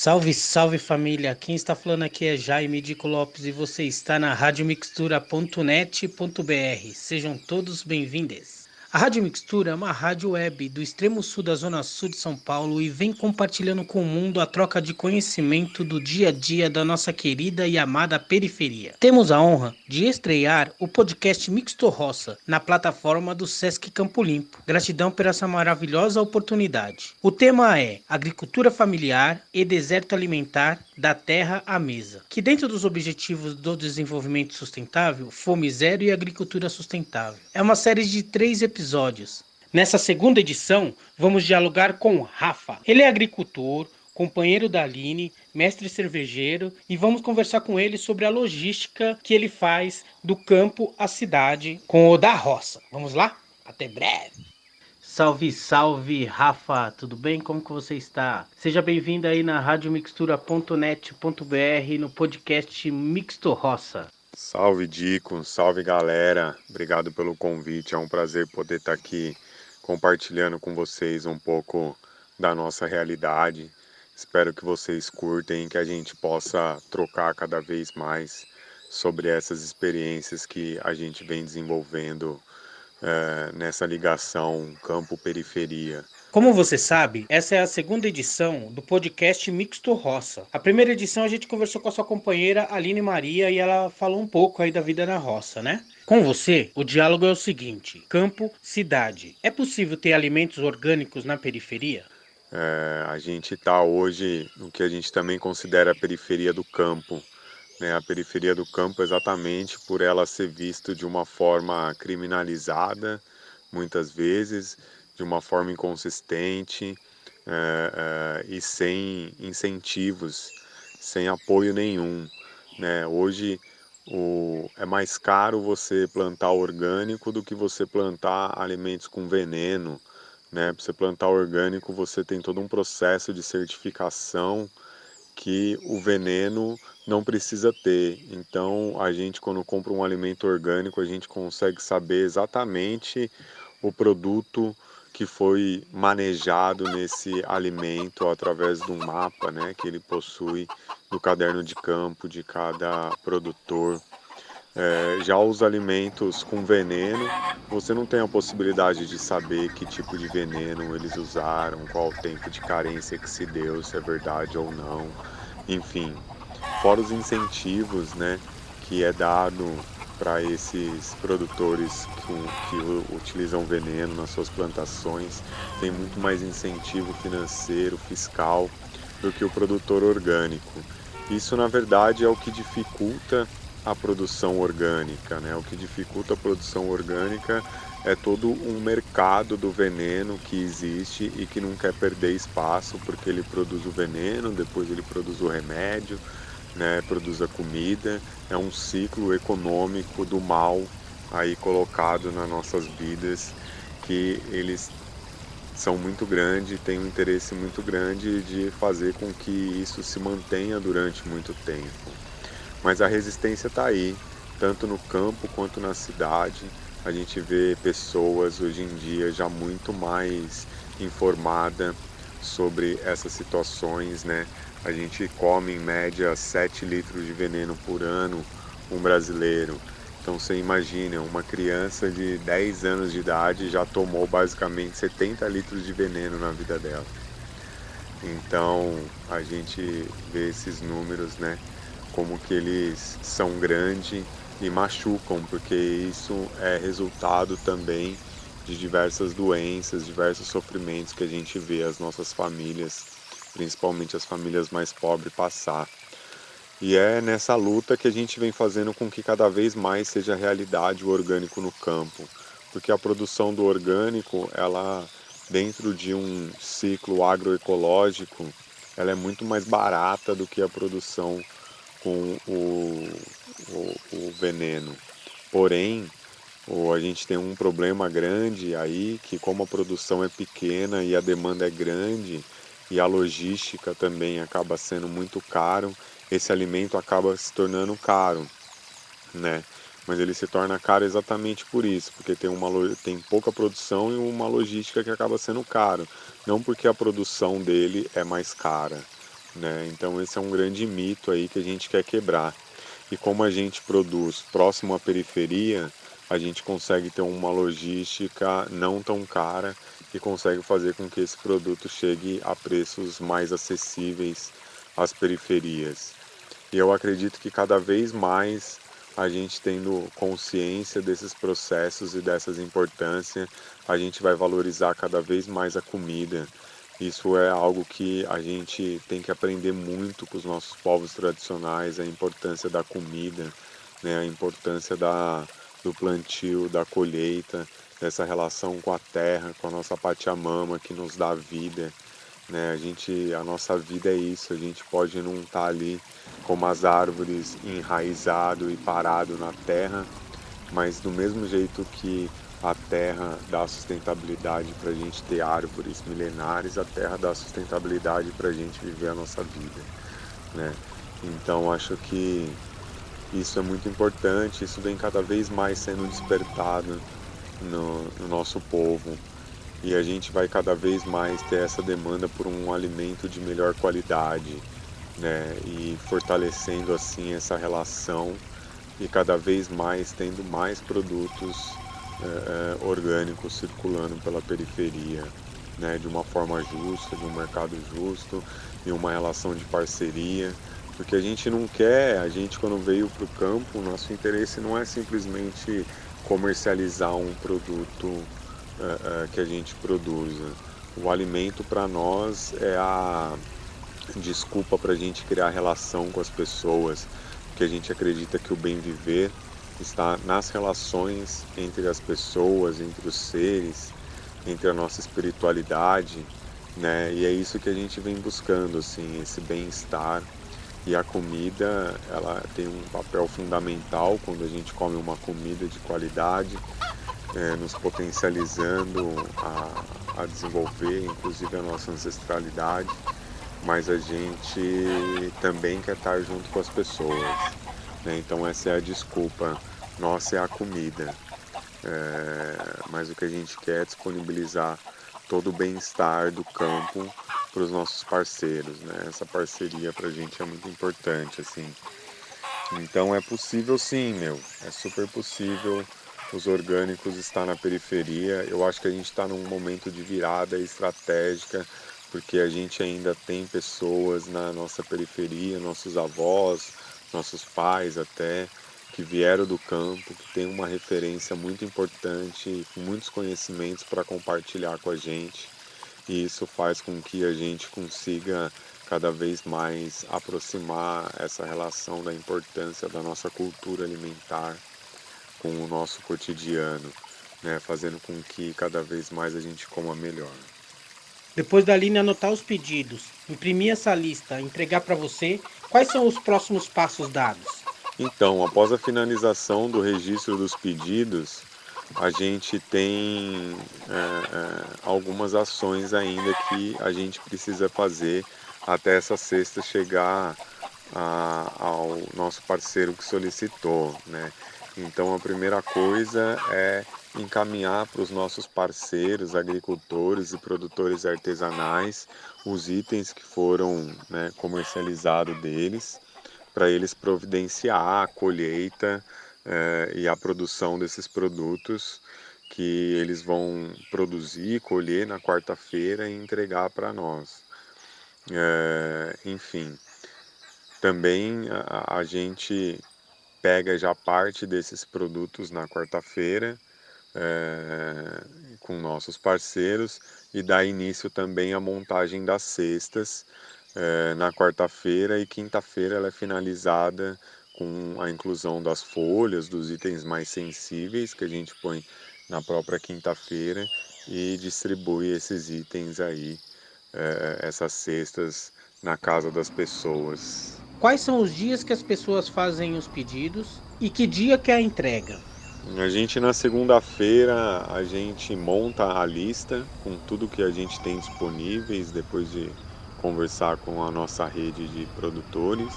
Salve, salve família! Quem está falando aqui é Jaime Dico Lopes e você está na radiomixtura.net.br. Sejam todos bem-vindos. A Rádio Mixtura é uma rádio web do extremo sul da zona sul de São Paulo e vem compartilhando com o mundo a troca de conhecimento do dia a dia da nossa querida e amada periferia. Temos a honra de estrear o podcast Mixto Roça na plataforma do Sesc Campo Limpo. Gratidão por essa maravilhosa oportunidade. O tema é agricultura familiar e deserto alimentar da terra à mesa, que dentro dos objetivos do desenvolvimento sustentável, fome zero e agricultura sustentável. É uma série de 3 episódios. Nessa segunda edição, vamos dialogar com Rafa. Ele é agricultor, companheiro da Aline, mestre cervejeiro, e vamos conversar com ele sobre a logística que ele faz do campo à cidade com o da roça. Vamos lá? Até breve! Salve, salve, Rafa, tudo bem? Como que você está? Seja bem-vindo aí na radiomixtura.net.br no podcast Mixto Roça. Salve Dico, salve galera, obrigado pelo convite, é um prazer poder estar aqui compartilhando com vocês um pouco da nossa realidade. Espero que vocês curtem, que a gente possa trocar cada vez mais sobre essas experiências que a gente vem desenvolvendo nessa ligação campo-periferia. Como você sabe, essa é a segunda edição do podcast Mixto Roça. A primeira edição a gente conversou com a sua companheira Aline Maria e ela falou um pouco aí da vida na roça, né? Com você, o diálogo é o seguinte: campo, cidade. É possível ter alimentos orgânicos na periferia? A gente está hoje no que a gente também considera a periferia do campo, né? A periferia do campo exatamente por ela ser vista de uma forma criminalizada, muitas vezes, de uma forma inconsistente e sem incentivos, sem apoio nenhum, né? Hoje é mais caro você plantar orgânico do que você plantar alimentos com veneno, né? Para você plantar orgânico, você tem todo um processo de certificação que o veneno não precisa ter. Então, a gente, quando compra um alimento orgânico, a gente consegue saber exatamente o produto que foi manejado nesse alimento através de um mapa, né, que ele possui no caderno de campo de cada produtor. Já os alimentos com veneno, você não tem a possibilidade de saber que tipo de veneno eles usaram, qual o tempo de carência que se deu, se é verdade ou não. Enfim, fora os incentivos, né, que é dado para esses produtores que utilizam veneno nas suas plantações, tem muito mais incentivo financeiro, fiscal, do que o produtor orgânico. Isso, na verdade, é o que dificulta a produção orgânica, né? O que dificulta a produção orgânica é todo um mercado do veneno que existe e que não quer perder espaço, porque ele produz o veneno, depois ele produz o remédio, né? Produz a comida. É um ciclo econômico do mal aí colocado nas nossas vidas, que eles são muito grandes, têm um interesse muito grande de fazer com que isso se mantenha durante muito tempo. Mas a resistência está aí, tanto no campo quanto na cidade. A gente vê pessoas hoje em dia já muito mais informada sobre essas situações, né? A gente come em média 7 litros de veneno por ano, um brasileiro. Então você imagina, uma criança de 10 anos de idade já tomou basicamente 70 litros de veneno na vida dela. Então a gente vê esses números, né? Como que eles são grandes e machucam, porque isso é resultado também de diversas doenças, diversos sofrimentos que a gente vê as nossas famílias, principalmente as famílias mais pobres, passar. E é nessa luta que a gente vem fazendo com que cada vez mais seja realidade o orgânico no campo, porque a produção do orgânico, ela dentro de um ciclo agroecológico, ela é muito mais barata do que a produção com o veneno. Porém, a gente tem um problema grande aí, que como a produção é pequena e a demanda é grande, e a logística também acaba sendo muito caro, esse alimento acaba se tornando caro, né? Mas ele se torna caro exatamente por isso, porque tem pouca produção e uma logística que acaba sendo caro, não porque a produção dele é mais cara, né? Então esse é um grande mito aí que a gente quer quebrar. E como a gente produz próximo à periferia, a gente consegue ter uma logística não tão cara e consegue fazer com que esse produto chegue a preços mais acessíveis às periferias. E eu acredito que cada vez mais a gente tendo consciência desses processos e dessas importâncias, a gente vai valorizar cada vez mais a comida. Isso é algo que a gente tem que aprender muito com os nossos povos tradicionais, a importância da comida, né, a importância do plantio, da colheita, dessa relação com a terra, com a nossa Pachamama que nos dá vida, né? A nossa vida é isso, a gente pode não estar ali como as árvores enraizado e parado na terra, mas do mesmo jeito que a terra dá sustentabilidade para a gente ter árvores milenares, a terra dá sustentabilidade para a gente viver a nossa vida, né? Então acho que isso é muito importante, isso vem cada vez mais sendo despertado no nosso povo e a gente vai cada vez mais ter essa demanda por um alimento de melhor qualidade, né? E fortalecendo assim essa relação e cada vez mais tendo mais produtos orgânicos circulando pela periferia, né? De uma forma justa, de um mercado justo e uma relação de parceria. Porque a gente não quer, a gente quando veio para o campo, o nosso interesse não é simplesmente comercializar um produto que a gente produza. O alimento para nós é a desculpa para a gente criar relação com as pessoas, porque a gente acredita que o bem viver está nas relações entre as pessoas, entre os seres, entre a nossa espiritualidade, né? E é isso que a gente vem buscando, assim, esse bem-estar. E a comida, ela tem um papel fundamental quando a gente come uma comida de qualidade, nos potencializando a desenvolver, inclusive a nossa ancestralidade, mas a gente também quer estar junto com as pessoas, né? Então essa é a desculpa, nossa é a comida, mas o que a gente quer é disponibilizar todo o bem-estar do campo para os nossos parceiros, né? Essa parceria para a gente é muito importante, assim. Então é possível sim, meu, é super possível os orgânicos estar na periferia. Eu acho que a gente está num momento de virada estratégica, porque a gente ainda tem pessoas na nossa periferia, nossos avós, nossos pais até, que vieram do campo, que tem uma referência muito importante, com muitos conhecimentos para compartilhar com a gente. E isso faz com que a gente consiga cada vez mais aproximar essa relação da importância da nossa cultura alimentar com o nosso cotidiano, né? Fazendo com que cada vez mais a gente coma melhor. Depois da Aline anotar os pedidos, imprimir essa lista, entregar para você, quais são os próximos passos dados? Então, após a finalização do registro dos pedidos, a gente tem algumas ações ainda que a gente precisa fazer até essa cesta chegar ao nosso parceiro que solicitou, né? Então, a primeira coisa é encaminhar para os nossos parceiros, agricultores e produtores artesanais, os itens que foram, né, comercializados deles, para eles providenciar a colheita e a produção desses produtos que eles vão produzir, colher na quarta-feira e entregar para nós. Enfim, também a gente pega já parte desses produtos na quarta-feira com nossos parceiros e dá início também à montagem das cestas na quarta-feira e quinta-feira ela é finalizada com a inclusão das folhas, dos itens mais sensíveis que a gente põe na própria quinta-feira e distribui esses itens aí, essas cestas na casa das pessoas. Quais são os dias que as pessoas fazem os pedidos e que dia que é a entrega? A gente na segunda-feira a gente monta a lista com tudo que a gente tem disponíveis depois de conversar com a nossa rede de produtores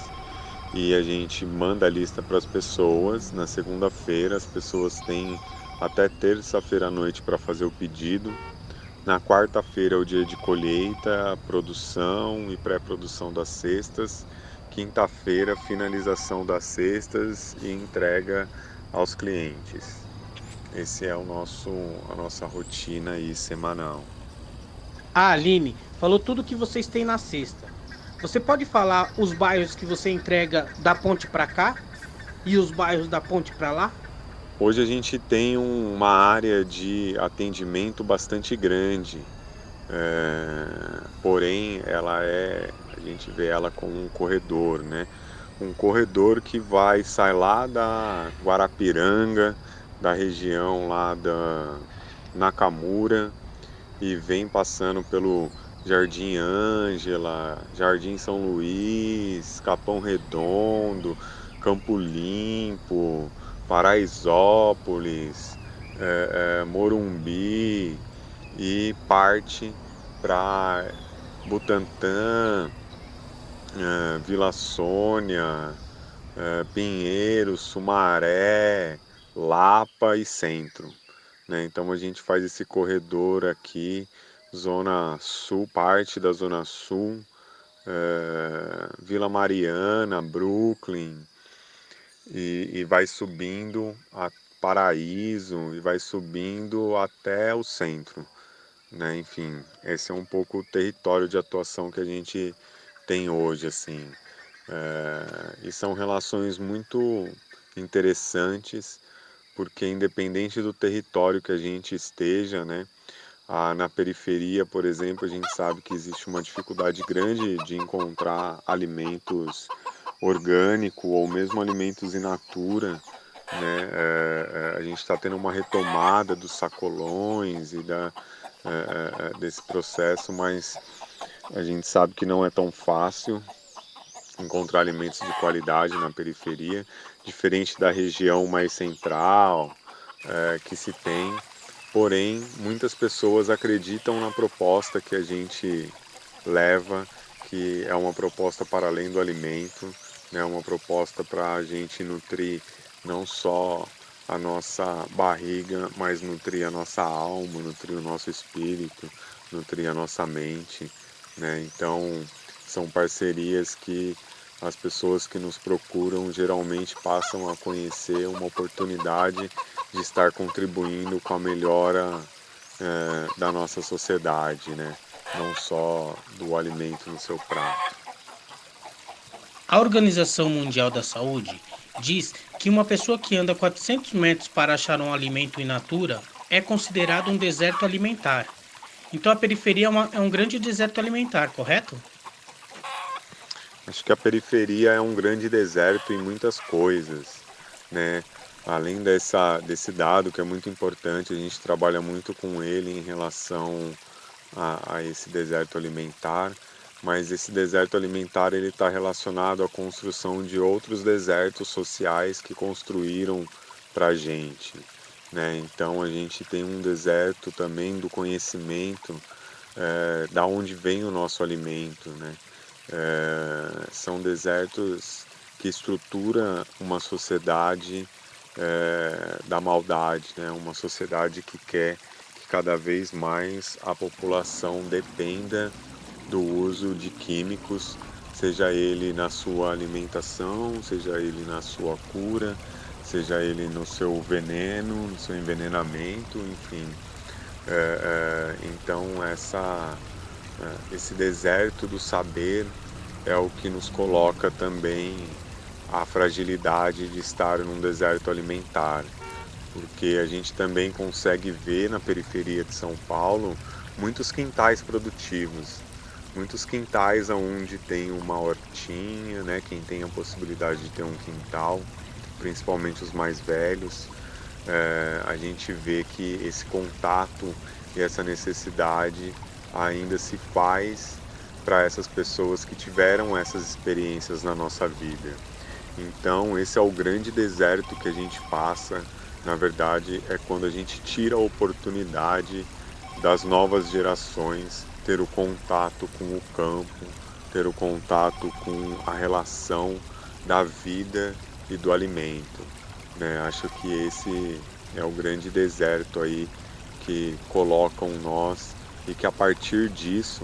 e a gente manda a lista para as pessoas. Na segunda-feira as pessoas têm até terça-feira à noite para fazer o pedido. Na quarta-feira é o dia de colheita, produção e pré-produção das cestas. Quinta-feira, finalização das cestas e entrega aos clientes. Esse é a nossa rotina aí semanal. A Aline falou tudo que vocês têm na cesta. Você pode falar os bairros que você entrega da ponte para cá e os bairros da ponte para lá? Hoje a gente tem uma área de atendimento bastante grande, porém a gente vê ela como um corredor, né? Um corredor que sai lá da Guarapiranga, da região lá da Nakamura, e vem passando pelo Jardim Ângela, Jardim São Luís, Capão Redondo, Campo Limpo, Paraisópolis, Morumbi e parte para Butantã, Vila Sônia, Pinheiros, Sumaré, Lapa e Centro, né? Então a gente faz esse corredor aqui, Zona Sul, parte da Zona Sul, Vila Mariana, Brooklyn, e vai subindo a Paraíso e vai subindo até o centro, né? Enfim, esse é um pouco o território de atuação que a gente tem hoje, assim. E são relações muito interessantes, porque independente do território que a gente esteja, né? Na periferia, por exemplo, a gente sabe que existe uma dificuldade grande de encontrar alimentos orgânicos ou mesmo alimentos in natura, né? A gente está tendo uma retomada dos sacolões e desse processo, mas a gente sabe que não é tão fácil encontrar alimentos de qualidade na periferia, diferente da região mais central que se tem. Porém, muitas pessoas acreditam na proposta que a gente leva, que é uma proposta para além do alimento, né? Uma proposta para a gente nutrir não só a nossa barriga, mas nutrir a nossa alma, nutrir o nosso espírito, nutrir a nossa mente, né? Então, são parcerias que as pessoas que nos procuram geralmente passam a conhecer uma oportunidade de estar contribuindo com a melhora da nossa sociedade, né? Não só do alimento no seu prato. A Organização Mundial da Saúde diz que uma pessoa que anda 400 metros para achar um alimento in natura é considerado um deserto alimentar. Então a periferia é um grande deserto alimentar, correto? Acho que a periferia é um grande deserto em muitas coisas, né? Além desse dado que é muito importante, a gente trabalha muito com ele em relação a esse deserto alimentar, mas esse deserto alimentar ele está relacionado à construção de outros desertos sociais que construíram para a gente, né? Então a gente tem um deserto também do conhecimento, da onde vem o nosso alimento, né? São desertos que estrutura uma sociedade da maldade, né? Uma sociedade que quer que cada vez mais a população dependa do uso de químicos, seja ele na sua alimentação, seja ele na sua cura, seja ele no seu veneno, no seu envenenamento, enfim. Então esse deserto do saber é o que nos coloca também a fragilidade de estar num deserto alimentar, porque a gente também consegue ver na periferia de São Paulo muitos quintais produtivos, muitos quintais onde tem uma hortinha, né? Quem tem a possibilidade de ter um quintal, principalmente os mais velhos, a gente vê que esse contato e essa necessidade ainda se faz para essas pessoas que tiveram essas experiências na nossa vida. Então, esse é o grande deserto que a gente passa. Na verdade, é quando a gente tira a oportunidade das novas gerações ter o contato com o campo, ter o contato com a relação da vida e do alimento, né? Acho que esse é o grande deserto aí que colocam nós e que a partir disso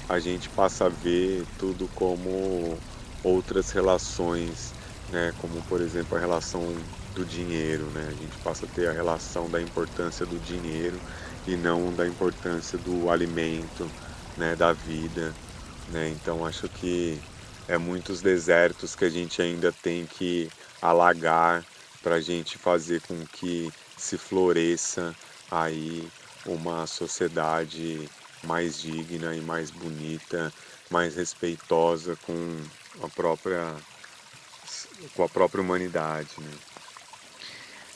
a gente passa a ver tudo como outras relações, né? Como por exemplo a relação do dinheiro, né? A gente passa a ter a relação da importância do dinheiro e não da importância do alimento, né? Da vida, né? Então acho que é muitos desertos que a gente ainda tem que alagar para a gente fazer com que se floresça aí uma sociedade mais digna e mais bonita, mais respeitosa a própria, com a própria humanidade, né?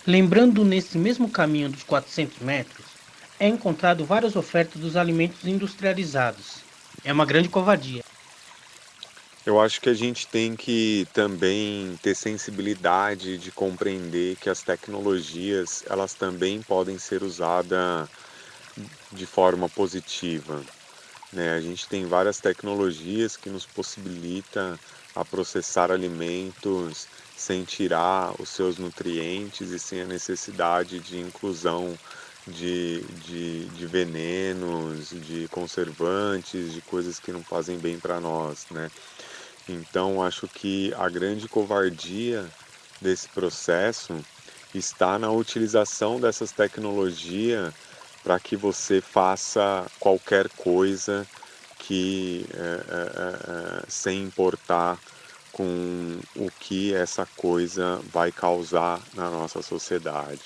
Lembrando, nesse mesmo caminho dos 400 metros, é encontrado várias ofertas dos alimentos industrializados. É uma grande covardia. Eu acho que a gente tem que também ter sensibilidade de compreender que as tecnologias, elas também podem ser usadas de forma positiva, né? A gente tem várias tecnologias que nos possibilita a processar alimentos sem tirar os seus nutrientes e sem a necessidade de inclusão de venenos, de conservantes, de coisas que não fazem bem para nós, né? Então, acho que a grande covardia desse processo está na utilização dessas tecnologias para que você faça qualquer coisa que sem importar com o que essa coisa vai causar na nossa sociedade,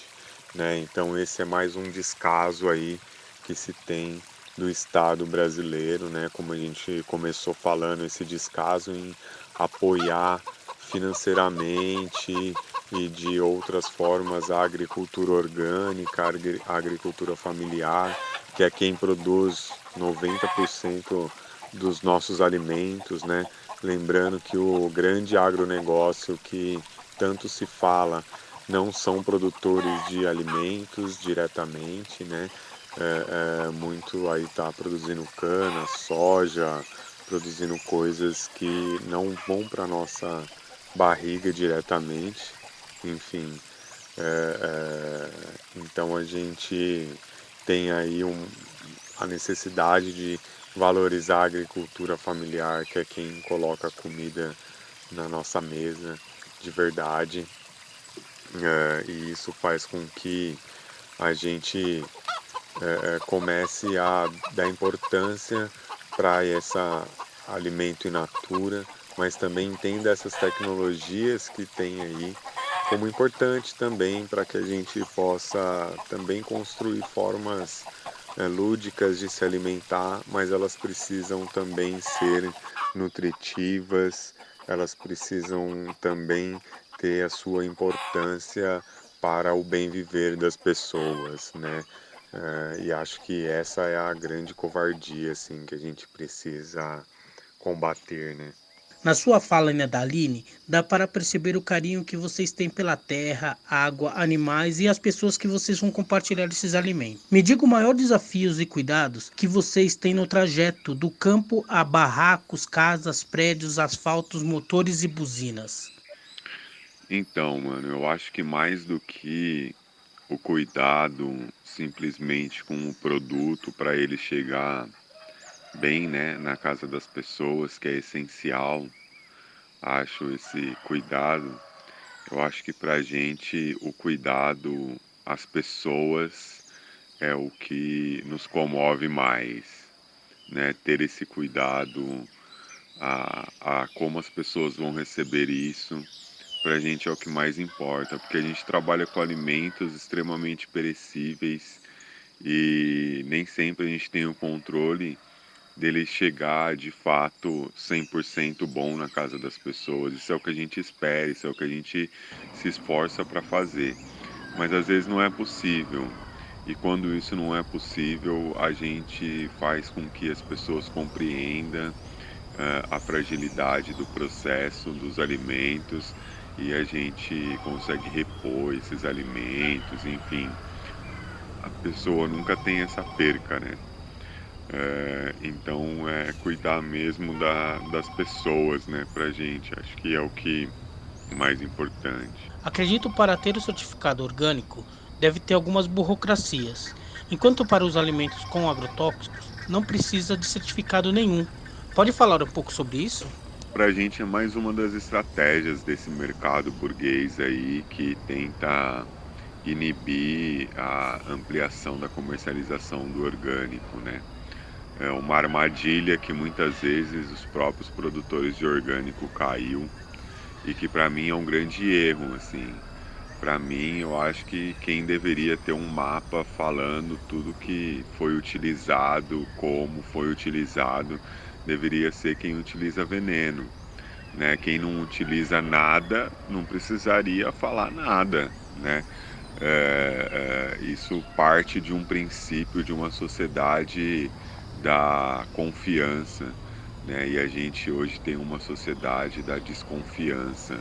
né? Então esse é mais um descaso aí que se tem do Estado brasileiro, né? Como a gente começou falando, esse descaso em apoiar financeiramente e de outras formas a agricultura orgânica, a agricultura familiar, que é quem produz 90% dos nossos alimentos, né? Lembrando que o grande agronegócio que tanto se fala não são produtores de alimentos diretamente, né? Muito aí está produzindo cana, soja, produzindo coisas que não vão para nossa barriga diretamente, enfim. Então a gente tem aí a necessidade de valorizar a agricultura familiar, que é quem coloca a comida na nossa mesa de verdade, e isso faz com que a gente comece a dar importância para esse alimento in natura, mas também entenda essas tecnologias que tem aí como importante também para que a gente possa também construir formas lúdicas de se alimentar, mas elas precisam também ser nutritivas, elas precisam também ter a sua importância para o bem viver das pessoas, né? E acho que essa é a grande covardia, assim, que a gente precisa combater, né? Na sua fala, Daline, dá para perceber o carinho que vocês têm pela terra, água, animais e as pessoas que vocês vão compartilhar esses alimentos. Me diga os maiores desafios e cuidados que vocês têm no trajeto do campo a barracos, casas, prédios, asfaltos, motores e buzinas. Então, mano, eu acho que mais do que o cuidado simplesmente com o produto para ele chegar bem, né, na casa das pessoas, que é essencial, acho esse cuidado. Eu acho que pra gente o cuidado às pessoas é o que nos comove mais, né? Ter esse cuidado a como as pessoas vão receber isso, pra gente é o que mais importa, porque a gente trabalha com alimentos extremamente perecíveis e nem sempre a gente tem o controle dele chegar de fato 100% bom na casa das pessoas. Isso é o que a gente espera, isso é o que a gente se esforça para fazer. Mas às vezes não é possível. E quando isso não é possível, a gente faz com que as pessoas compreendam a fragilidade do processo dos alimentos e a gente consegue repor esses alimentos, enfim. A pessoa nunca tem essa perca, né? Então é cuidar mesmo das pessoas, né, pra gente. Acho que é o que é mais importante. Acredito para ter o certificado orgânico deve ter algumas burocracias, enquanto para os alimentos com agrotóxicos não precisa de certificado nenhum. Pode falar um pouco sobre isso? Para a gente é mais uma das estratégias desse mercado burguês aí que tenta inibir a ampliação da comercialização do orgânico, né? É uma armadilha que muitas vezes os próprios produtores de orgânico caiu e que para mim é um grande erro, assim. Para mim, eu acho que quem deveria ter um mapa falando tudo que foi utilizado, como foi utilizado, deveria ser quem utiliza veneno, né? Quem não utiliza nada não precisaria falar nada, né? Isso parte de um princípio de uma sociedade da confiança, né? E a gente hoje tem uma sociedade da desconfiança.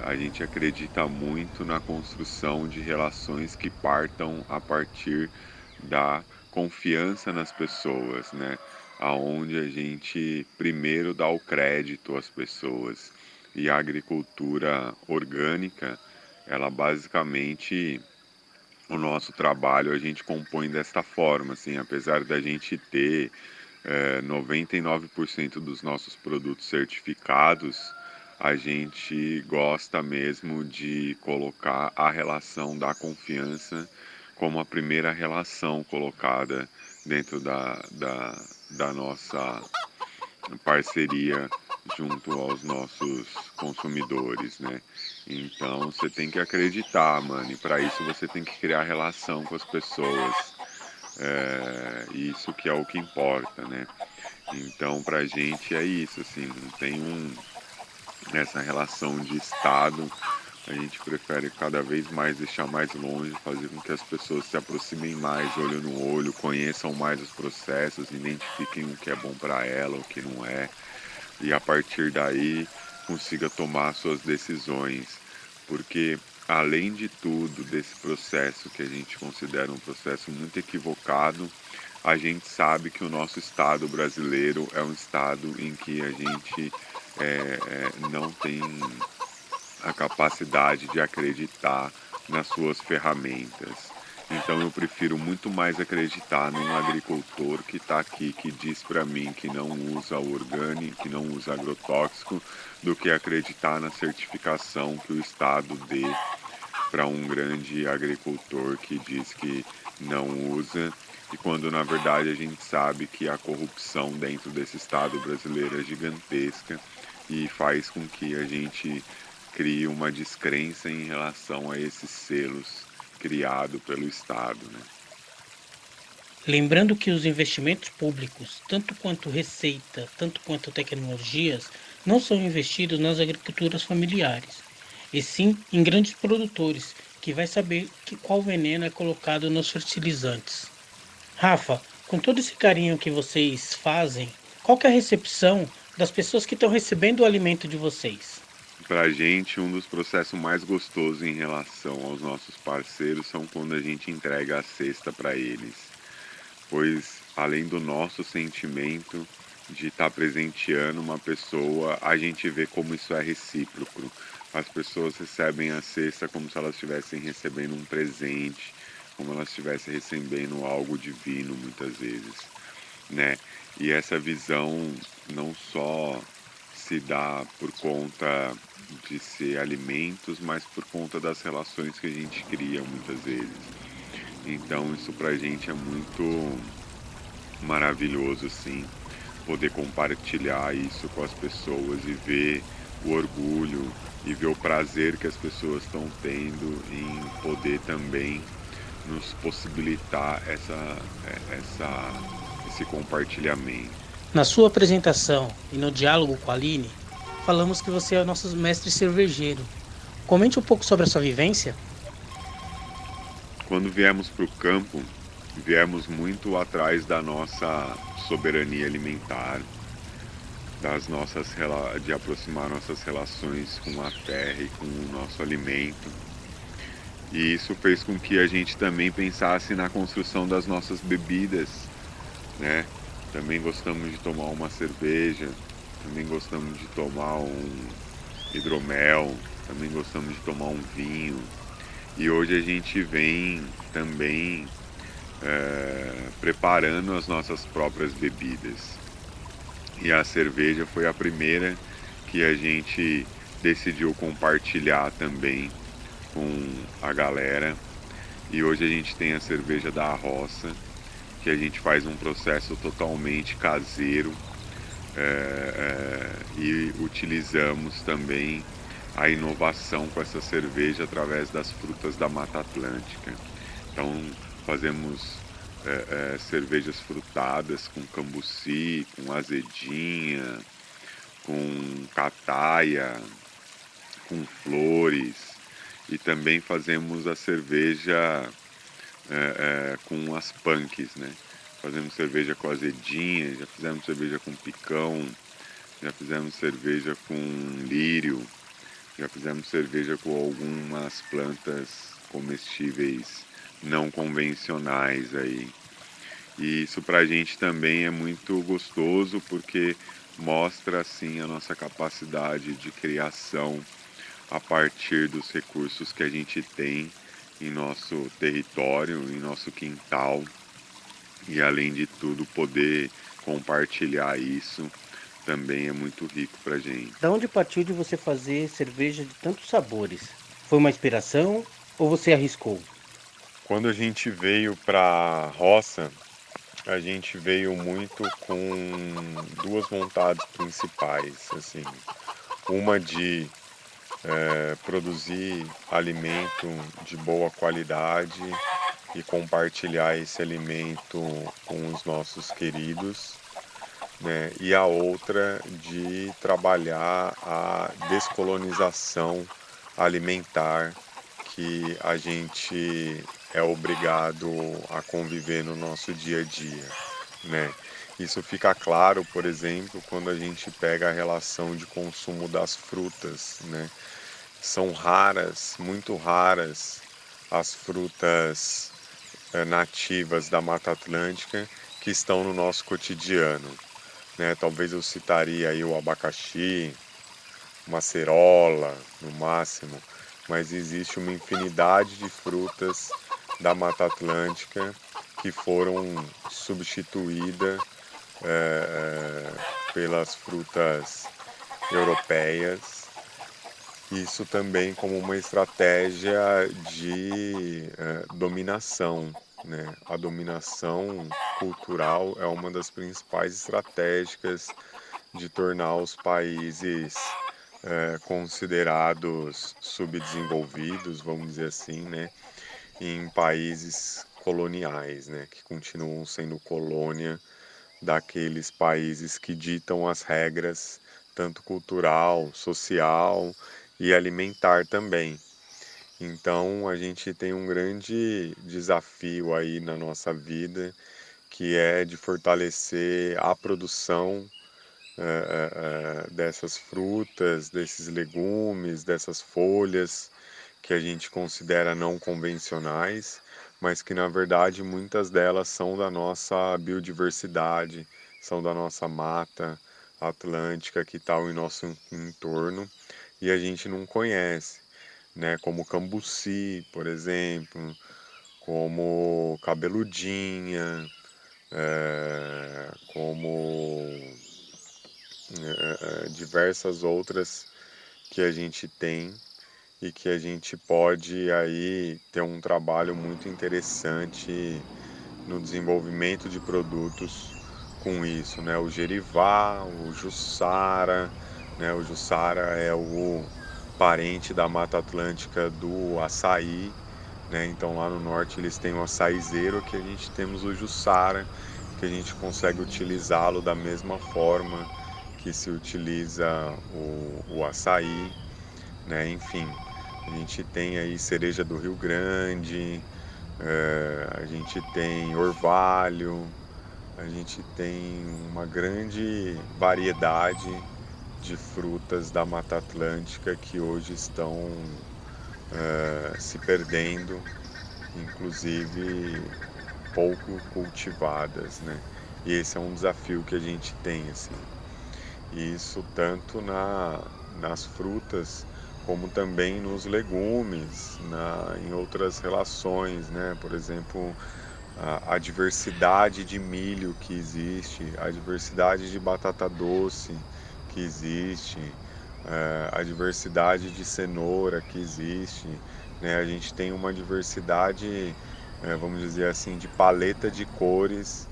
A gente acredita muito na construção de relações que partam a partir da confiança nas pessoas, né? Aonde a gente primeiro dá o crédito às pessoas. E a agricultura orgânica, ela basicamente, o nosso trabalho a gente compõe desta forma, assim, apesar da gente ter 99% dos nossos produtos certificados, a gente gosta mesmo de colocar a relação da confiança como a primeira relação colocada dentro da nossa parceria junto aos nossos consumidores, né? Então você tem que acreditar, mano, e para isso você tem que criar relação com as pessoas. Isso que é o que importa, né? Então, pra gente é isso, assim, não tem essa relação de Estado, a gente prefere cada vez mais deixar mais longe, fazer com que as pessoas se aproximem mais, olho no olho, conheçam mais os processos, identifiquem o que é bom para ela, o que não é, e a partir daí consiga tomar suas decisões, porque além de tudo desse processo que a gente considera um processo muito equivocado, a gente sabe que o nosso estado brasileiro é um estado em que a gente não tem a capacidade de acreditar nas suas ferramentas. Então eu prefiro muito mais acreditar num agricultor que está aqui, que diz para mim que não usa orgânico, que não usa agrotóxico, do que acreditar na certificação que o Estado dê para um grande agricultor que diz que não usa, e quando na verdade a gente sabe que a corrupção dentro desse Estado brasileiro é gigantesca e faz com que a gente crie uma descrença em relação a esses selos criados pelo Estado, né? Lembrando que os investimentos públicos, tanto quanto receita, tanto quanto tecnologias, não são investidos nas agriculturas familiares, e sim em grandes produtores, que vai saber qual veneno é colocado nos fertilizantes. Rafa, com todo esse carinho que vocês fazem, qual que é a recepção das pessoas que estão recebendo o alimento de vocês? Para a gente, um dos processos mais gostosos em relação aos nossos parceiros são quando a gente entrega a cesta para eles, pois além do nosso sentimento de estar presenteando uma pessoa, a gente vê como isso é recíproco. As pessoas recebem a cesta como se elas estivessem recebendo um presente, como elas estivessem recebendo algo divino muitas vezes, né? E essa visão não só se dá por conta de ser alimentos, mas por conta das relações que a gente cria muitas vezes. Então isso pra gente é muito maravilhoso, assim, poder compartilhar isso com as pessoas e ver o orgulho e ver o prazer que as pessoas estão tendo em poder também nos possibilitar esse compartilhamento. Na sua apresentação e no diálogo com a Aline, falamos que você é o nosso mestre cervejeiro. Comente um pouco sobre a sua vivência. Quando viemos para o campo, viemos muito atrás da nossa soberania alimentar, de aproximar nossas relações com a terra e com o nosso alimento. E isso fez com que a gente também pensasse na construção das nossas bebidas, né? Também gostamos de tomar uma cerveja, também gostamos de tomar um hidromel, também gostamos de tomar um vinho. E hoje a gente vem também preparando as nossas próprias bebidas. E a cerveja foi a primeira que a gente decidiu compartilhar também com a galera. E hoje a gente tem a cerveja da roça, que a gente faz um processo totalmente caseiro, e utilizamos também a inovação com essa cerveja através das frutas da Mata Atlântica. Então fazemos cervejas frutadas com cambuci, com azedinha, com cataia, com flores, e também fazemos a cerveja com as punks, né? Fazemos cerveja com azedinha, já fizemos cerveja com picão, já fizemos cerveja com lírio, já fizemos cerveja com algumas plantas comestíveis não convencionais aí. E isso pra gente também é muito gostoso porque mostra assim a nossa capacidade de criação a partir dos recursos que a gente tem em nosso território, em nosso quintal, e além de tudo poder compartilhar isso também é muito rico pra gente. Da onde partiu de você fazer cerveja de tantos sabores? Foi uma inspiração ou você arriscou? Quando a gente veio pra roça, a gente veio muito com duas vontades principais, assim, uma de produzir alimento de boa qualidade e compartilhar esse alimento com os nossos queridos, né? E a outra de trabalhar a descolonização alimentar que a gente é obrigado a conviver no nosso dia a dia, né? Isso fica claro, por exemplo, quando a gente pega a relação de consumo das frutas, né? São raras, muito raras, as frutas nativas da Mata Atlântica que estão no nosso cotidiano, né? Talvez eu citaria aí o abacaxi, uma acerola, no máximo, mas existe uma infinidade de frutas da Mata Atlântica que foram substituídas pelas frutas europeias. Isso também como uma estratégia de dominação, né? A dominação cultural é uma das principais estratégicas de tornar os países considerados subdesenvolvidos, vamos dizer assim, né? Em países coloniais, né? Que continuam sendo colônia daqueles países que ditam as regras, tanto cultural, social e alimentar também. Então a gente tem um grande desafio aí na nossa vida, que é de fortalecer a produção dessas frutas, desses legumes, dessas folhas que a gente considera não convencionais, mas que na verdade muitas delas são da nossa biodiversidade, são da nossa mata atlântica que está em nosso entorno e a gente não conhece, né? Como cambuci, por exemplo, como cabeludinha, como diversas outras que a gente tem e que a gente pode aí ter um trabalho muito interessante no desenvolvimento de produtos com isso, né? O gerivá, o jussara, né? O jussara é o parente da Mata Atlântica do açaí, né? Então lá no norte eles têm o açaizeiro, aqui a gente temos o jussara, que a gente consegue utilizá-lo da mesma forma que se utiliza o açaí, né? Enfim, a gente tem aí cereja do Rio Grande, a gente tem orvalho, a gente tem uma grande variedade de frutas da Mata Atlântica que hoje estão se perdendo, inclusive pouco cultivadas, né? E esse é um desafio que a gente tem, assim. E isso tanto nas frutas como também nos legumes, em outras relações, né? Por exemplo, a diversidade de milho que existe, a diversidade de batata doce que existe, a diversidade de cenoura que existe, né? A gente tem uma diversidade, vamos dizer assim, de paleta de cores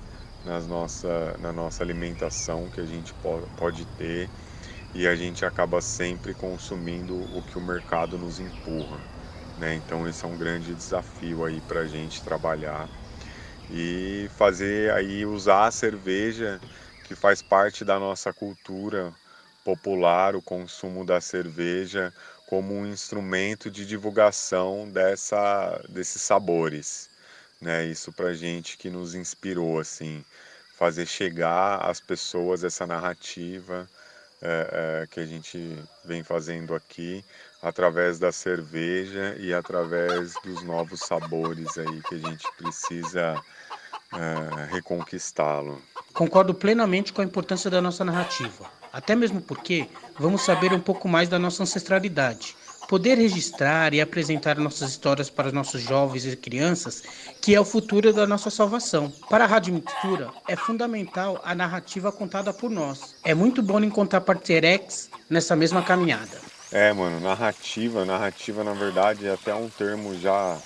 na nossa alimentação que a gente pode ter e a gente acaba sempre consumindo o que o mercado nos empurra, né? Então esse é um grande desafio aí para a gente trabalhar e fazer aí usar a cerveja, que faz parte da nossa cultura popular, o consumo da cerveja, como um instrumento de divulgação desses sabores, né? Isso pra gente que nos inspirou, assim, fazer chegar às pessoas essa narrativa que a gente vem fazendo aqui através da cerveja e através dos novos sabores aí que a gente precisa reconquistá-lo. Concordo plenamente com a importância da nossa narrativa, até mesmo porque vamos saber um pouco mais da nossa ancestralidade. Poder registrar e apresentar nossas histórias para os nossos jovens e crianças, que é o futuro da nossa salvação. Para a Rádio Mixtura, é fundamental a narrativa contada por nós. É muito bom encontrar parceirex nessa mesma caminhada. É, mano, narrativa na verdade é até um termo já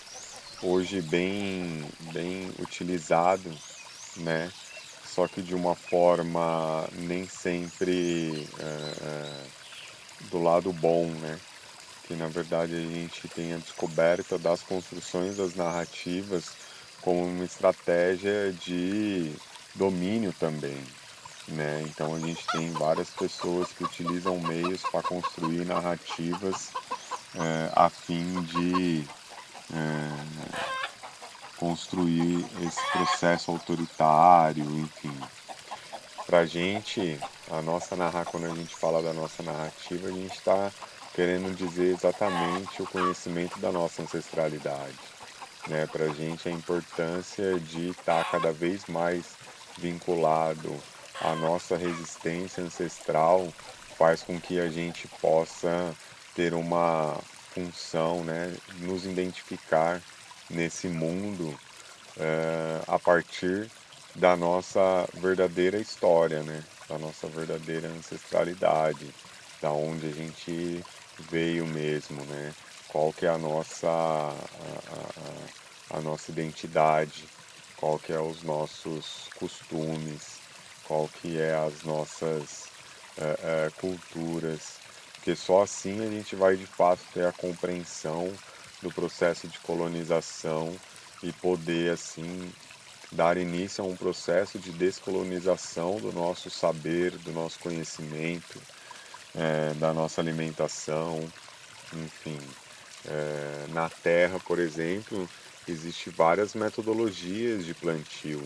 hoje bem utilizado, né? Só que de uma forma nem sempre do lado bom, né? Que na verdade a gente tem a descoberta das construções das narrativas como uma estratégia de domínio também, né? Então a gente tem várias pessoas que utilizam meios para construir narrativas a fim de construir esse processo autoritário, enfim. Pra gente, quando a gente fala da nossa narrativa, a gente está querendo dizer exatamente o conhecimento da nossa ancestralidade, né? Pra gente a importância de estar cada vez mais vinculado à nossa resistência ancestral faz com que a gente possa ter uma função, né? Nos identificar nesse mundo a partir da nossa verdadeira história, né? Da nossa verdadeira ancestralidade, da onde a gente veio mesmo, né? Qual que é a nossa identidade, qual que é os nossos costumes, qual que é as nossas culturas, porque só assim a gente vai de fato ter a compreensão do processo de colonização e poder assim dar início a um processo de descolonização do nosso saber, do nosso conhecimento, da nossa alimentação, enfim. Na terra, por exemplo, existe várias metodologias de plantio,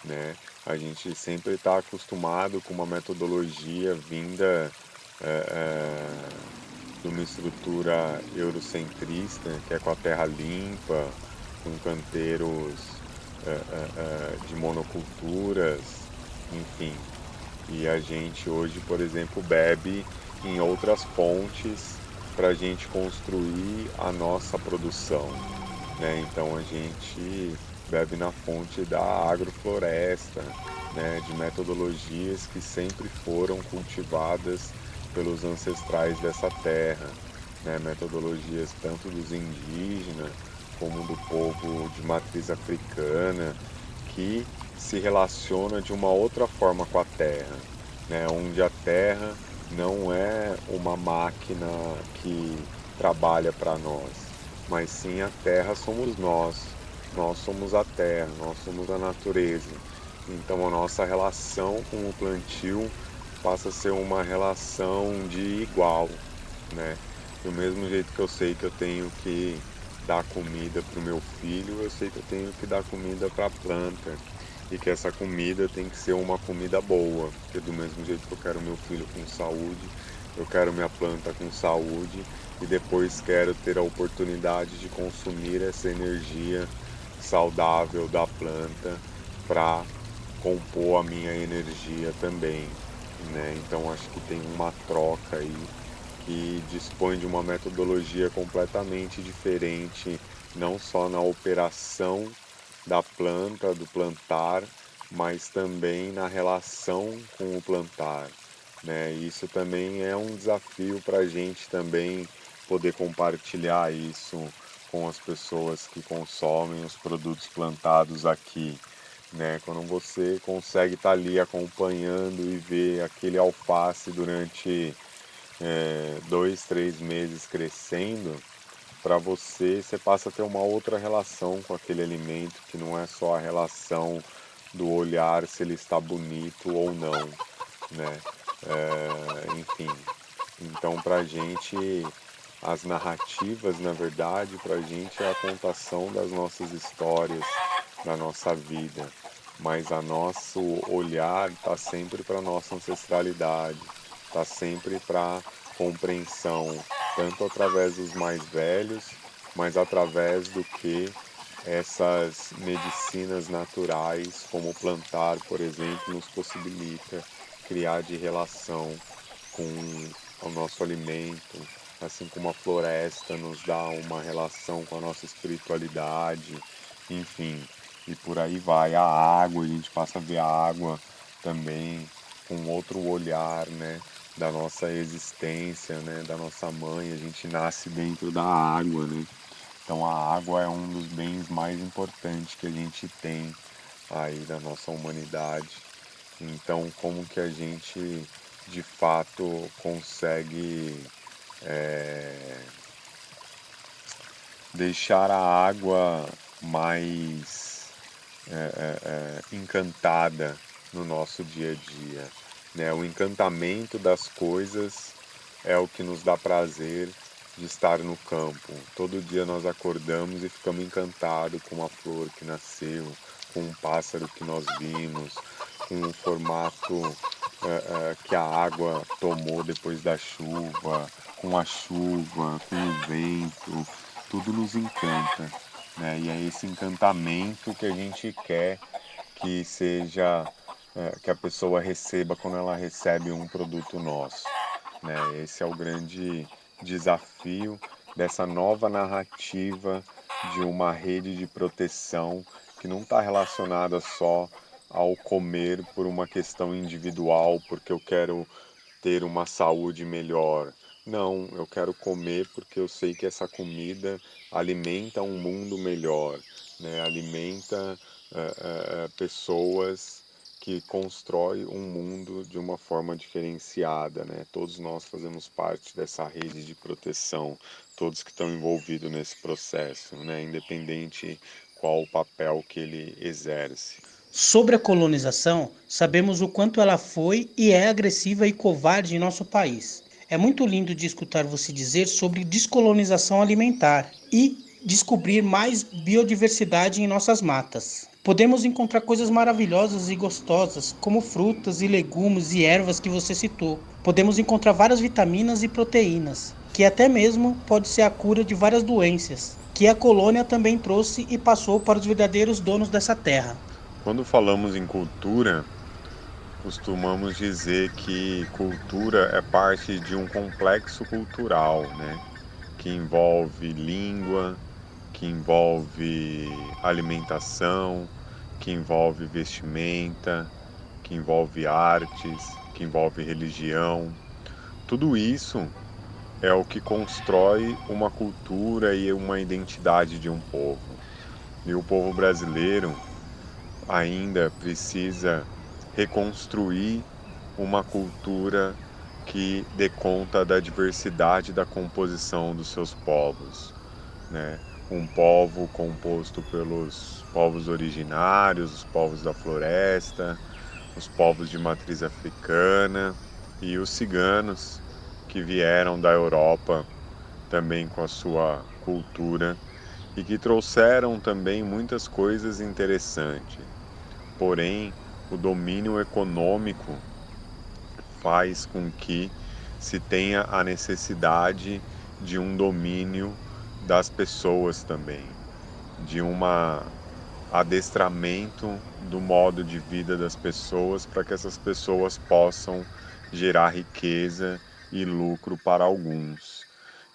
né? A gente sempre está acostumado com uma metodologia vinda de uma estrutura eurocentrista, que é com a terra limpa, com canteiros de monoculturas, enfim. E a gente hoje, por exemplo, bebe em outras fontes para a gente construir a nossa produção, né? Então a gente bebe na fonte da agrofloresta, né? De metodologias que sempre foram cultivadas pelos ancestrais dessa terra, né? Metodologias tanto dos indígenas como do povo de matriz africana, que se relaciona de uma outra forma com a terra, né? Onde a terra não é uma máquina que trabalha para nós, mas sim a terra somos nós somos a terra, nós somos a natureza. Então a nossa relação com o plantio passa a ser uma relação de igual, né? Do mesmo jeito que eu sei que eu tenho que dar comida para o meu filho, eu sei que eu tenho que dar comida para a planta e que essa comida tem que ser uma comida boa, porque do mesmo jeito que eu quero meu filho com saúde, eu quero minha planta com saúde e depois quero ter a oportunidade de consumir essa energia saudável da planta para compor a minha energia também, né? Então acho que tem uma troca aí que dispõe de uma metodologia completamente diferente, não só na operação da planta, do plantar, mas também na relação com o plantar, né? Isso também é um desafio para a gente também poder compartilhar isso com as pessoas que consomem os produtos plantados aqui, né? Quando você consegue estar ali acompanhando e ver aquele alface durante 2, 3 meses crescendo, para você, você passa a ter uma outra relação com aquele alimento, que não é só a relação do olhar se ele está bonito ou não, né? Enfim, então para a gente, as narrativas, na verdade, para a gente é a contação das nossas histórias, da nossa vida, mas a nosso olhar está sempre para a nossa ancestralidade, está sempre para compreensão, tanto através dos mais velhos, mas através do que essas medicinas naturais, como plantar, por exemplo, nos possibilita criar de relação com o nosso alimento, assim como a floresta nos dá uma relação com a nossa espiritualidade, enfim, e por aí vai. A água, a gente passa a ver a água também com outro olhar, né, da nossa existência, né, da nossa mãe, a gente nasce dentro da água, né? Então a água é um dos bens mais importantes que a gente tem aí da nossa humanidade. Então como que a gente de fato consegue deixar a água mais encantada no nosso dia a dia, né? O encantamento das coisas é o que nos dá prazer de estar no campo. Todo dia nós acordamos e ficamos encantados com a flor que nasceu, com um pássaro que nós vimos, com o formato que a água tomou depois da chuva, com a chuva, com o vento, tudo nos encanta, né? E é esse encantamento que a gente quer que seja, que a pessoa receba quando ela recebe um produto nosso, né? Esse é o grande desafio dessa nova narrativa de uma rede de proteção que não está relacionada só ao comer por uma questão individual, porque eu quero ter uma saúde melhor. Não, eu quero comer porque eu sei que essa comida alimenta um mundo melhor, né? Alimenta pessoas que constroem um mundo de uma forma diferenciada, né? Todos nós fazemos parte dessa rede de proteção, todos que estão envolvidos nesse processo, né? Independente qual o papel que ele exerce. Sobre a colonização, sabemos o quanto ela foi e é agressiva e covarde em nosso país. É muito lindo de escutar você dizer sobre descolonização alimentar e descobrir mais biodiversidade em nossas matas. Podemos encontrar coisas maravilhosas e gostosas, como frutas e legumes e ervas que você citou. Podemos encontrar várias vitaminas e proteínas, que até mesmo pode ser a cura de várias doenças, que a colônia também trouxe e passou para os verdadeiros donos dessa terra. Quando falamos em cultura, costumamos dizer que cultura é parte de um complexo cultural, né? Que envolve língua, que envolve alimentação, que envolve vestimenta, que envolve artes, que envolve religião. Tudo isso é o que constrói uma cultura e uma identidade de um povo. E o povo brasileiro ainda precisa reconstruir uma cultura que dê conta da diversidade da composição dos seus povos, né? Um povo composto pelos povos originários, os povos da floresta, os povos de matriz africana e os ciganos que vieram da Europa também com a sua cultura e que trouxeram também muitas coisas interessantes. Porém, o domínio econômico faz com que se tenha a necessidade de um domínio das pessoas também, de um adestramento do modo de vida das pessoas para que essas pessoas possam gerar riqueza e lucro para alguns.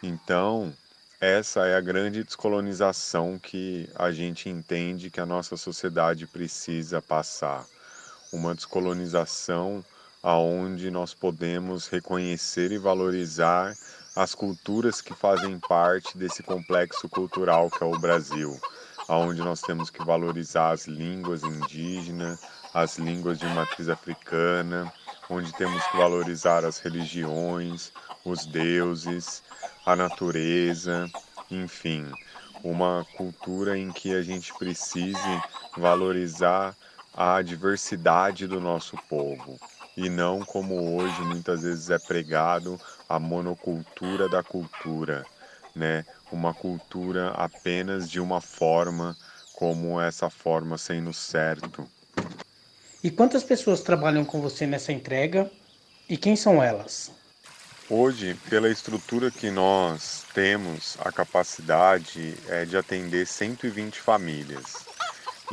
Então, Essa é a grande descolonização que a gente entende que a nossa sociedade precisa passar. Uma descolonização aonde nós podemos reconhecer e valorizar as culturas que fazem parte desse complexo cultural que é o Brasil, aonde nós temos que valorizar as línguas indígenas, as línguas de matriz africana, onde temos que valorizar as religiões, os deuses, a natureza, enfim, uma cultura em que a gente precise valorizar a diversidade do nosso povo e não como hoje muitas vezes é pregado a monocultura da cultura, né? Uma cultura apenas de uma forma, como essa forma sendo certo. E quantas pessoas trabalham com você nessa entrega? E quem são elas? Hoje, pela estrutura que nós temos, a capacidade é de atender 120 famílias.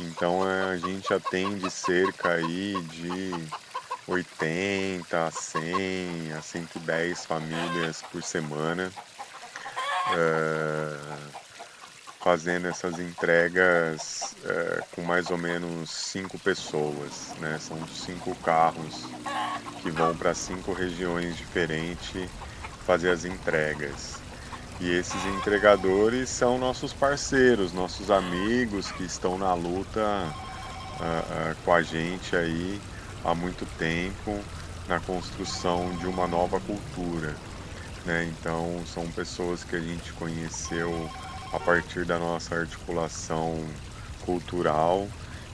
Então a gente atende cerca aí de 80 a 100 a 110 famílias por semana, fazendo essas entregas com mais ou menos 5 pessoas, né? São 5 carros que vão para 5 regiões diferentes fazer as entregas. E esses entregadores são nossos parceiros, nossos amigos que estão na luta com a gente aí há muito tempo na construção de uma nova cultura, né? Então são pessoas que a gente conheceu a partir da nossa articulação cultural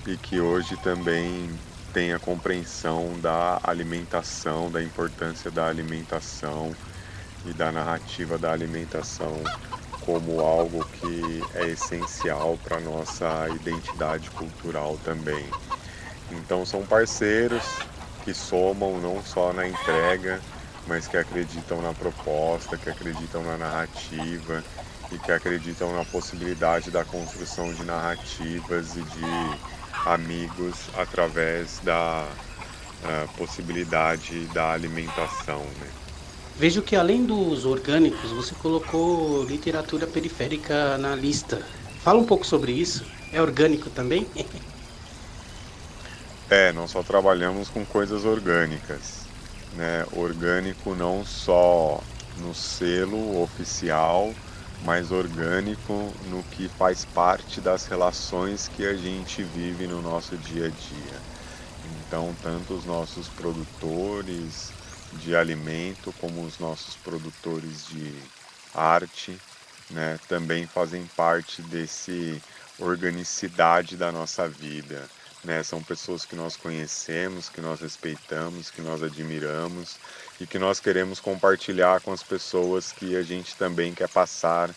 e que hoje também tem a compreensão da alimentação, da importância da alimentação e da narrativa da alimentação como algo que é essencial para a nossa identidade cultural também. Então são parceiros que somam não só na entrega, mas que acreditam na proposta, que acreditam na narrativa e que acreditam na possibilidade da construção de narrativas e de amigos através da possibilidade da alimentação, né? Vejo que além dos orgânicos, você colocou literatura periférica na lista. Fala um pouco sobre isso. É orgânico também? Nós só trabalhamos com coisas orgânicas, né? Orgânico não só no selo oficial, mas orgânico no que faz parte das relações que a gente vive no nosso dia a dia. Então, tanto os nossos produtores de alimento como os nossos produtores de arte, né, também fazem parte desse organicidade da nossa vida, né? São pessoas que nós conhecemos, que nós respeitamos, que nós admiramos e que nós queremos compartilhar com as pessoas que a gente também quer passar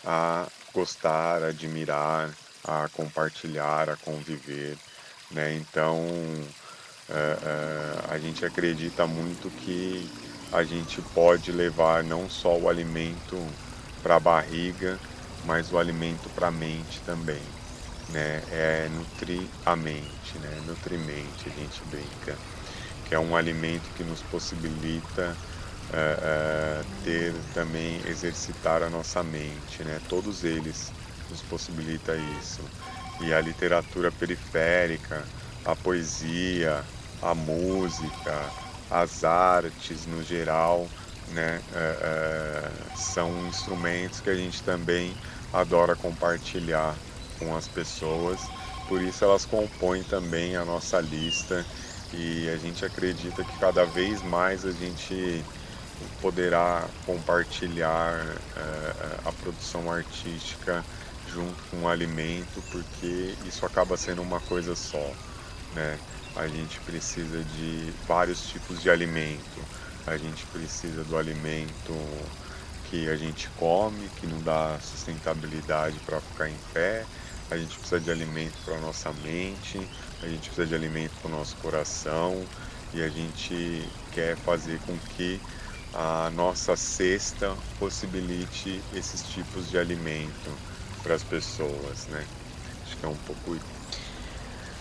a gostar, a admirar, a compartilhar, a conviver, né? Então, a gente acredita muito que a gente pode levar não só o alimento para a barriga, mas o alimento para a mente também, né? É nutrir a mente, né? Nutrimente, a gente brinca, que é um alimento que nos possibilita ter também, exercitar a nossa mente, né? Todos eles nos possibilita isso. E a literatura periférica, a poesia, a música, as artes no geral, né? São instrumentos que a gente também adora compartilhar com as pessoas, por isso elas compõem também a nossa lista e a gente acredita que cada vez mais a gente poderá compartilhar a produção artística junto com o alimento, porque isso acaba sendo uma coisa só, né? A gente precisa de vários tipos de alimento. A gente precisa do alimento que a gente come, que não dá sustentabilidade para ficar em pé. A gente precisa de alimento para a nossa mente, a gente precisa de alimento para o nosso coração e a gente quer fazer com que a nossa cesta possibilite esses tipos de alimento para as pessoas, né? Acho que é um pouco isso.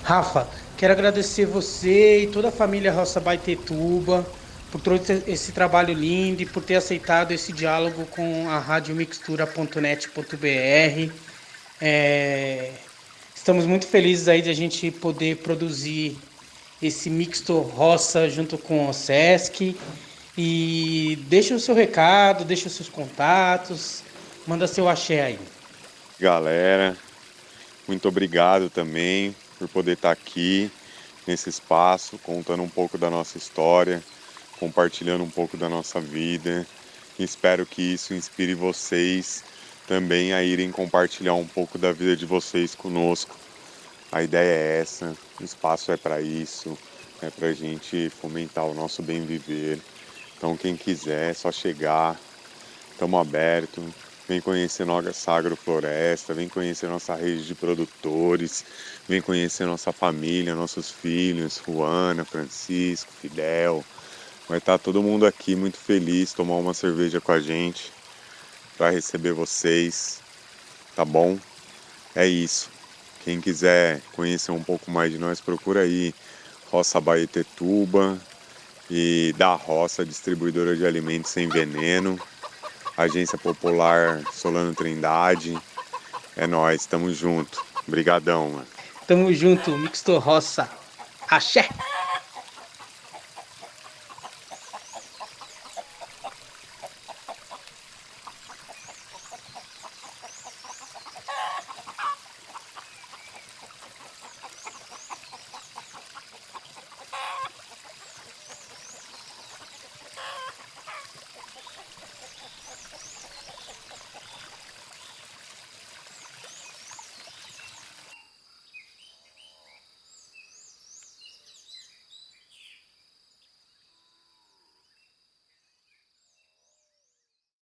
Rafa, quero agradecer você e toda a família Roça Baitetuba por todo esse trabalho lindo e por ter aceitado esse diálogo com a radiomixtura.net.br. Estamos muito felizes aí de a gente poder produzir esse mixto roça junto com o Sesc. E deixa o seu recado, deixa os seus contatos, manda seu axé aí. Galera, muito obrigado também por poder estar aqui nesse espaço, contando um pouco da nossa história, compartilhando um pouco da nossa vida. Espero que isso inspire vocês também a irem compartilhar um pouco da vida de vocês conosco. A ideia é essa, o espaço é para isso, é para a gente fomentar o nosso bem viver. Então quem quiser é só chegar, estamos abertos, vem conhecer nossa agrofloresta, vem conhecer nossa rede de produtores, vem conhecer nossa família, nossos filhos, Juana, Francisco, Fidel. Vai estar todo mundo aqui muito feliz, tomar uma cerveja com a gente para receber vocês, tá bom? É isso. Quem quiser conhecer um pouco mais de nós, procura aí Roça Baetetuba e da Roça, distribuidora de alimentos sem veneno, Agência Popular Solano Trindade. É nóis, tamo junto. Obrigadão, mano. Tamo junto, Mixto Roça. Axé!